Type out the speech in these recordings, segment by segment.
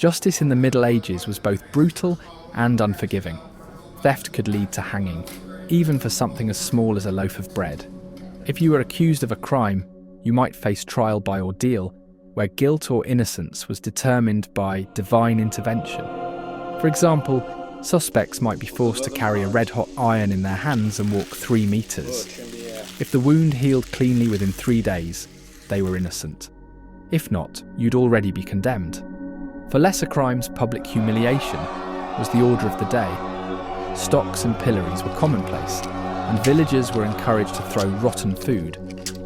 Justice in the Middle Ages was both brutal and unforgiving. Theft could lead to hanging, even for something as small as a loaf of bread. If you were accused of a crime, you might face trial by ordeal, where guilt or innocence was determined by divine intervention. For example, suspects might be forced to carry a red-hot iron in their hands and walk 3 meters. If the wound healed cleanly within 3 days, they were innocent. If not, you'd already be condemned. For lesser crimes, public humiliation was the order of the day. Stocks and pillories were commonplace, and villagers were encouraged to throw rotten food,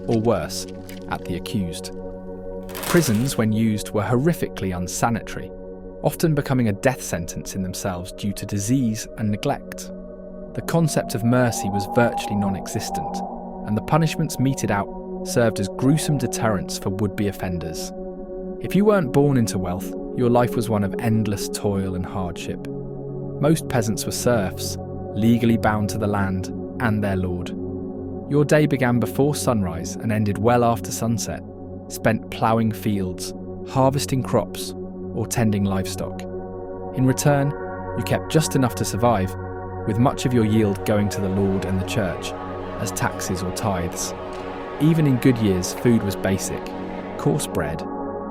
or worse, at the accused. Prisons, when used, were horrifically unsanitary, often becoming a death sentence in themselves due to disease and neglect. The concept of mercy was virtually non-existent, and the punishments meted out served as gruesome deterrents for would-be offenders. If you weren't born into wealth, your life was one of endless toil and hardship. Most peasants were serfs, legally bound to the land and their lord. Your day began before sunrise and ended well after sunset, spent ploughing fields, harvesting crops, or tending livestock. In return, you kept just enough to survive, with much of your yield going to the Lord and the church, as taxes or tithes. Even in good years, food was basic: coarse bread,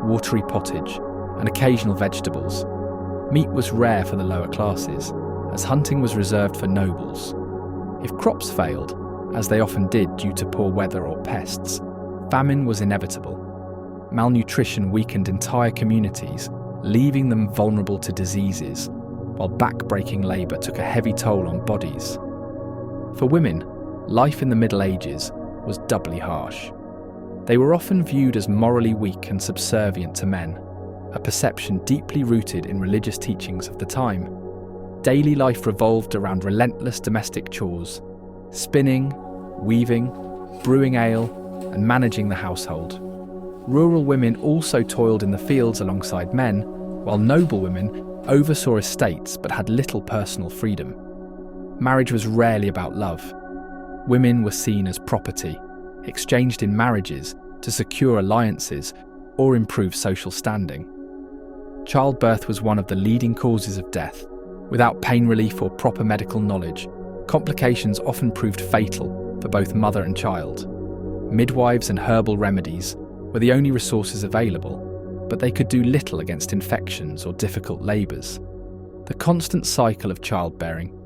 watery pottage, and occasional vegetables. Meat was rare for the lower classes, as hunting was reserved for nobles. If crops failed, as they often did due to poor weather or pests, famine was inevitable. Malnutrition weakened entire communities, leaving them vulnerable to diseases, while back-breaking labour took a heavy toll on bodies. For women, life in the Middle Ages was doubly harsh. They were often viewed as morally weak and subservient to men, a perception deeply rooted in religious teachings of the time. Daily life revolved around relentless domestic chores: spinning, weaving, brewing ale, and managing the household. Rural women also toiled in the fields alongside men, while noble women oversaw estates but had little personal freedom. Marriage was rarely about love. Women were seen as property, exchanged in marriages to secure alliances or improve social standing. Childbirth was one of the leading causes of death. Without pain relief or proper medical knowledge, complications often proved fatal for both mother and child. Midwives and herbal remedies were the only resources available, but they could do little against infections or difficult labours. The constant cycle of childbearing,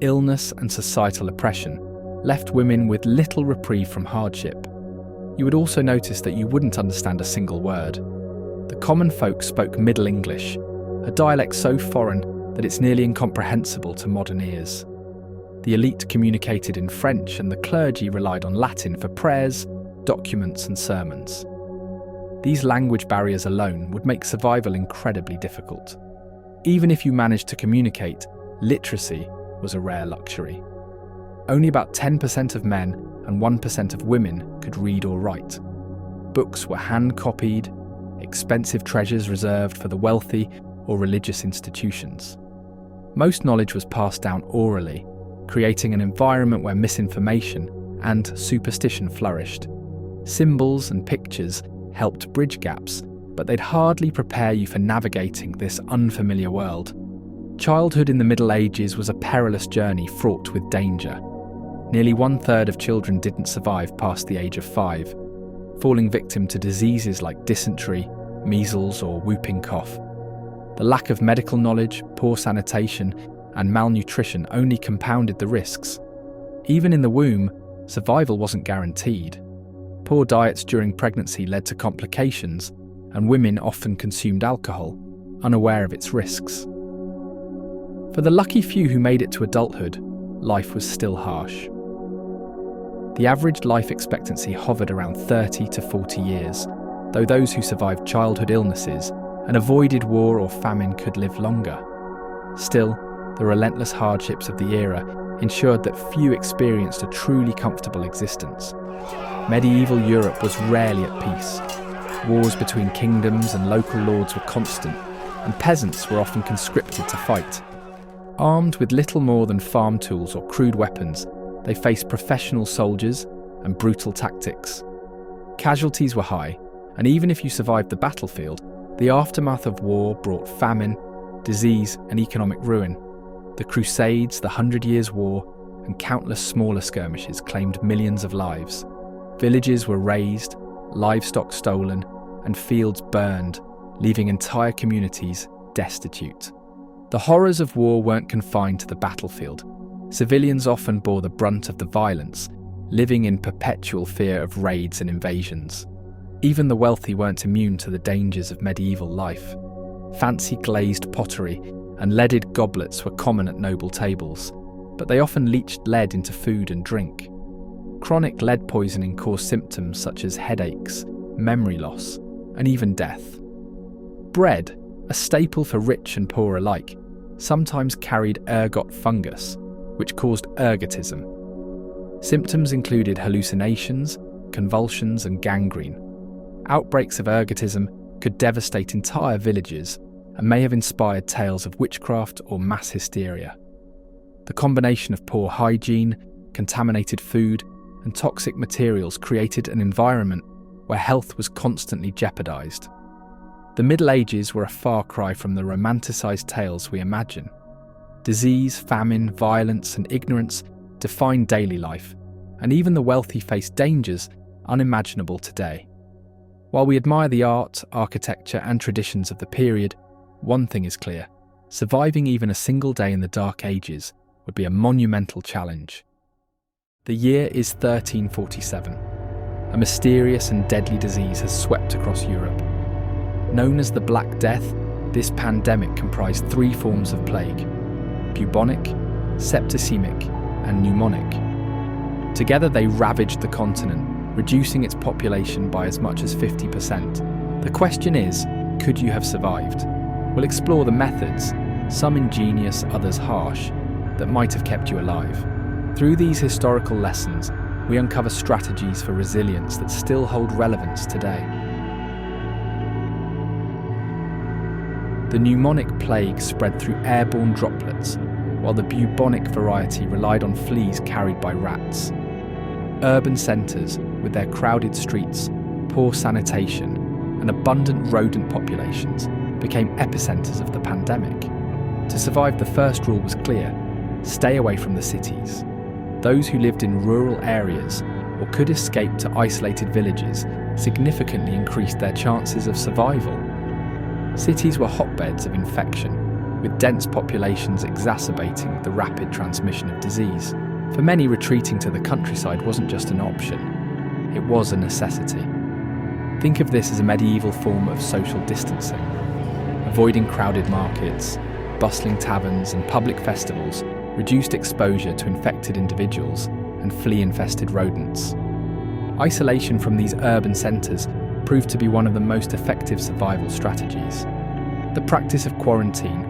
illness and societal oppression left women with little reprieve from hardship. You would also notice that you wouldn't understand a single word. The common folk spoke Middle English, a dialect so foreign that it's nearly incomprehensible to modern ears. The elite communicated in French, and the clergy relied on Latin for prayers, documents and sermons. These language barriers alone would make survival incredibly difficult. Even if you managed to communicate, literacy was a rare luxury. Only about 10% of men and 1% of women could read or write. Books were hand-copied, expensive treasures reserved for the wealthy or religious institutions. Most knowledge was passed down orally, creating an environment where misinformation and superstition flourished. Symbols and pictures helped bridge gaps, but they'd hardly prepare you for navigating this unfamiliar world. Childhood in the Middle Ages was a perilous journey fraught with danger. Nearly 1/3 of children didn't survive past the age of 5, falling victim to diseases like dysentery, measles or whooping cough. The lack of medical knowledge, poor sanitation, and malnutrition only compounded the risks. Even in the womb, survival wasn't guaranteed. Poor diets during pregnancy led to complications, and women often consumed alcohol, unaware of its risks. For the lucky few who made it to adulthood, life was still harsh. The average life expectancy hovered around 30 to 40 years, though those who survived childhood illnesses and avoided war or famine could live longer. Still, the relentless hardships of the era ensured that few experienced a truly comfortable existence. Medieval Europe was rarely at peace. Wars between kingdoms and local lords were constant, and peasants were often conscripted to fight. Armed with little more than farm tools or crude weapons, they faced professional soldiers and brutal tactics. Casualties were high, and even if you survived the battlefield, The aftermath of war brought famine, disease, and economic ruin. The Crusades, the 100 Years' War, and countless smaller skirmishes claimed millions of lives. Villages were razed, livestock stolen, and fields burned, leaving entire communities destitute. The horrors of war weren't confined to the battlefield. Civilians often bore the brunt of the violence, living in perpetual fear of raids and invasions. Even the wealthy weren't immune to the dangers of medieval life. Fancy glazed pottery and leaded goblets were common at noble tables, but they often leached lead into food and drink. Chronic lead poisoning caused symptoms such as headaches, memory loss, and even death. Bread, a staple for rich and poor alike, sometimes carried ergot fungus, which caused ergotism. Symptoms included hallucinations, convulsions, and gangrene. Outbreaks of ergotism could devastate entire villages and may have inspired tales of witchcraft or mass hysteria. The combination of poor hygiene, contaminated food, and toxic materials created an environment where health was constantly jeopardized. The Middle Ages were a far cry from the romanticized tales we imagine. Disease, famine, violence, and ignorance defined daily life, and even the wealthy faced dangers unimaginable today. While we admire the art, architecture, and traditions of the period, one thing is clear: surviving even a single day in the Dark Ages would be a monumental challenge. The year is 1347. A mysterious and deadly disease has swept across Europe. Known as the Black Death, this pandemic comprised 3 forms of plague: bubonic, septicemic, and pneumonic. Together they ravaged the continent, reducing its population by as much as 50%. The question is, could you have survived? We'll explore the methods, some ingenious, others harsh, that might have kept you alive. Through these historical lessons, we uncover strategies for resilience that still hold relevance today. The pneumonic plague spread through airborne droplets, while the bubonic variety relied on fleas carried by rats. Urban centres, with their crowded streets, poor sanitation, and abundant rodent populations, became epicentres of the pandemic. To survive, the first rule was clear: stay away from the cities. Those who lived in rural areas or could escape to isolated villages significantly increased their chances of survival. Cities were hotbeds of infection, with dense populations exacerbating the rapid transmission of disease. For many, retreating to the countryside wasn't just an option, it was a necessity. Think of this as a medieval form of social distancing. Avoiding crowded markets, bustling taverns, and public festivals reduced exposure to infected individuals and flea-infested rodents. Isolation from these urban centres proved to be one of the most effective survival strategies. The practice of quarantine,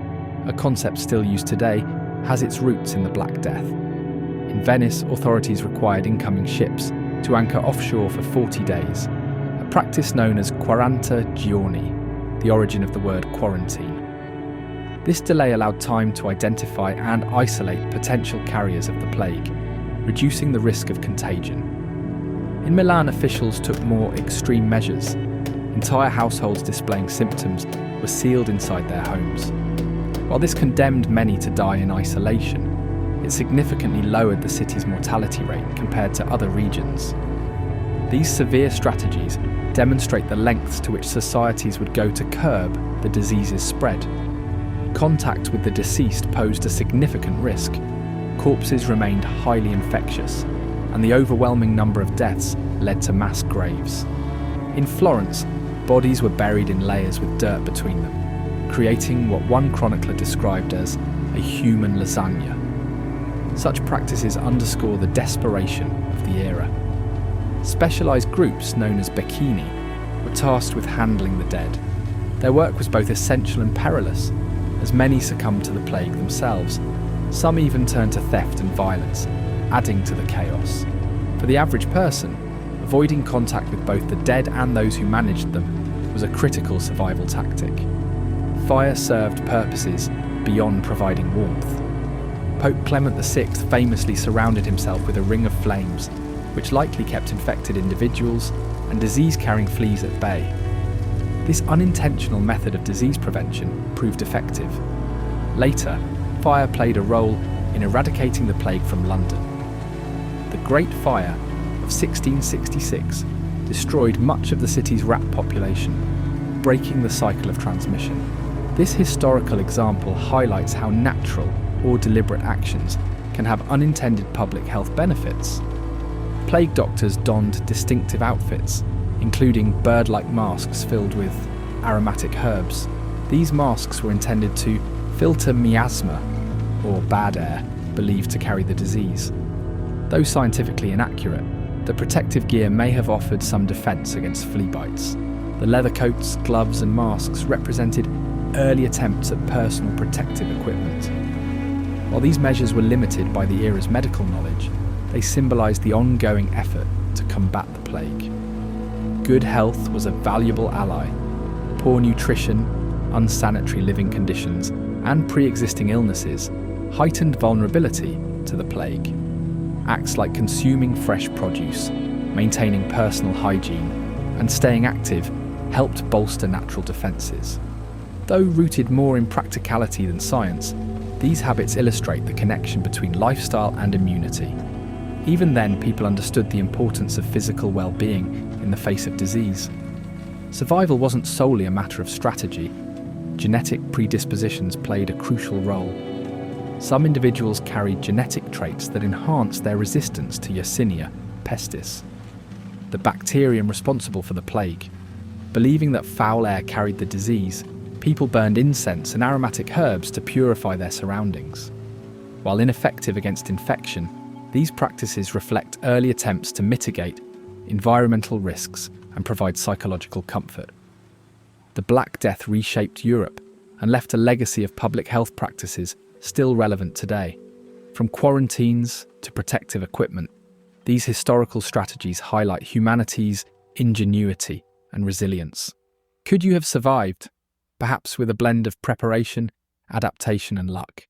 a concept still used today, has its roots in the Black Death. In Venice, authorities required incoming ships to anchor offshore for 40 days, a practice known as 40 giorni, the origin of the word quarantine. This delay allowed time to identify and isolate potential carriers of the plague, reducing the risk of contagion. In Milan, officials took more extreme measures. Entire households displaying symptoms were sealed inside their homes. While this condemned many to die in isolation, it significantly lowered the city's mortality rate compared to other regions. These severe strategies demonstrate the lengths to which societies would go to curb the disease's spread. Contact with the deceased posed a significant risk. Corpses remained highly infectious, and the overwhelming number of deaths led to mass graves. In Florence, bodies were buried in layers with dirt between them, creating what one chronicler described as a human lasagna. Such practices underscore the desperation of the era. Specialised groups, known as becchini, were tasked with handling the dead. Their work was both essential and perilous, as many succumbed to the plague themselves. Some even turned to theft and violence, adding to the chaos. For the average person, avoiding contact with both the dead and those who managed them was a critical survival tactic. Fire served purposes beyond providing warmth. Pope Clement VI famously surrounded himself with a ring of flames, which likely kept infected individuals and disease-carrying fleas at bay. This unintentional method of disease prevention proved effective. Later, fire played a role in eradicating the plague from London. The Great Fire of 1666 destroyed much of the city's rat population, breaking the cycle of transmission. This historical example highlights how natural or deliberate actions can have unintended public health benefits. Plague doctors donned distinctive outfits, including bird-like masks filled with aromatic herbs. These masks were intended to filter miasma, or bad air, believed to carry the disease. Though scientifically inaccurate, the protective gear may have offered some defense against flea bites. The leather coats, gloves, and masks represented early attempts at personal protective equipment. While these measures were limited by the era's medical knowledge, they symbolized the ongoing effort to combat the plague. Good health was a valuable ally. Poor nutrition, unsanitary living conditions, and pre-existing illnesses heightened vulnerability to the plague. Acts like consuming fresh produce, maintaining personal hygiene, and staying active helped bolster natural defences. Though rooted more in practicality than science, these habits illustrate the connection between lifestyle and immunity. Even then, people understood the importance of physical well-being in the face of disease. Survival wasn't solely a matter of strategy. Genetic predispositions played a crucial role. Some individuals carried genetic traits that enhanced their resistance to Yersinia pestis, the bacterium responsible for the plague. Believing that foul air carried the disease, people burned incense and aromatic herbs to purify their surroundings. While ineffective against infection, these practices reflect early attempts to mitigate environmental risks and provide psychological comfort. The Black Death reshaped Europe and left a legacy of public health practices still relevant today. From quarantines to protective equipment, these historical strategies highlight humanity's ingenuity and resilience. Could you have survived, perhaps with a blend of preparation, adaptation, and luck?